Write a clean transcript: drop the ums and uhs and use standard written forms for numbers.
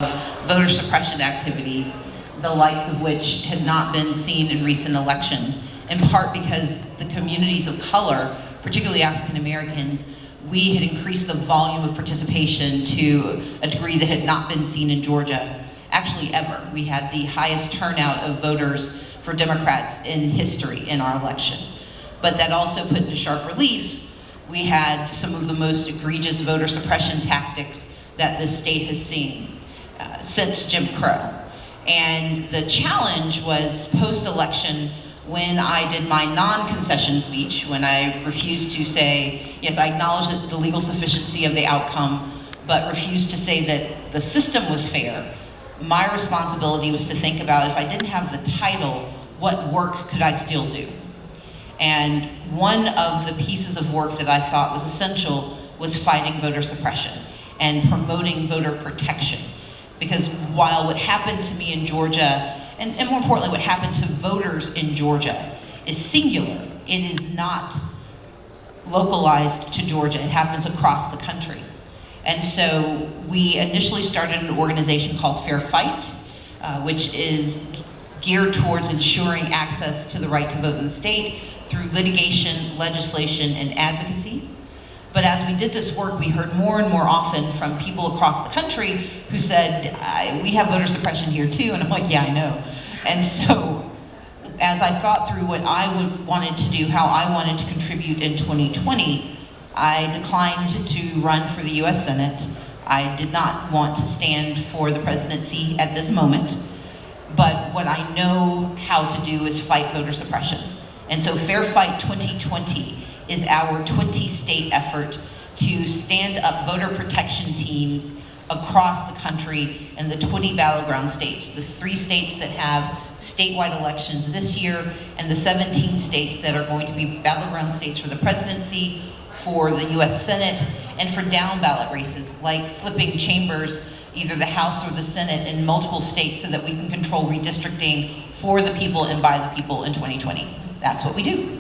voter suppression activities, the likes of which had not been seen in recent elections, in part because the communities of color, particularly African Americans, we had increased the volume of participation to a degree that had not been seen in Georgia, actually ever. We had the highest turnout of voters for Democrats in history in our election. But that also put into sharp relief, we had some of the most egregious voter suppression tactics that this state has seen since Jim Crow. And the challenge was post-election, when I did my non-concession speech, when I refused to say, yes, I acknowledge the legal sufficiency of the outcome, but refused to say that the system was fair, my responsibility was to think about, if I didn't have the title, what work could I still do? And one of the pieces of work that I thought was essential was fighting voter suppression and promoting voter protection. Because while what happened to me in Georgia, and more importantly, what happened to voters in Georgia is singular, it is not localized to Georgia, it happens across the country. And so we initially started an organization called Fair Fight, which is geared towards ensuring access to the right to vote in the state through litigation, legislation, and advocacy. But as we did this work, we heard more and more often from people across the country who said, we have voter suppression here too, and I'm like, yeah, I know. And so, as I thought through what I wanted to do, how I wanted to contribute in 2020, I declined to run for the US Senate. I did not want to stand for the presidency at this moment, but what I know how to do is fight voter suppression. And so Fair Fight 2020 is our 20-state effort to stand up voter protection teams across the country in the 20 battleground states, the 3 states that have statewide elections this year, and the 17 states that are going to be battleground states for the presidency, for the US Senate, and for down ballot races, like flipping chambers, either the House or the Senate, in multiple states so that we can control redistricting for the people and by the people in 2020. That's what we do.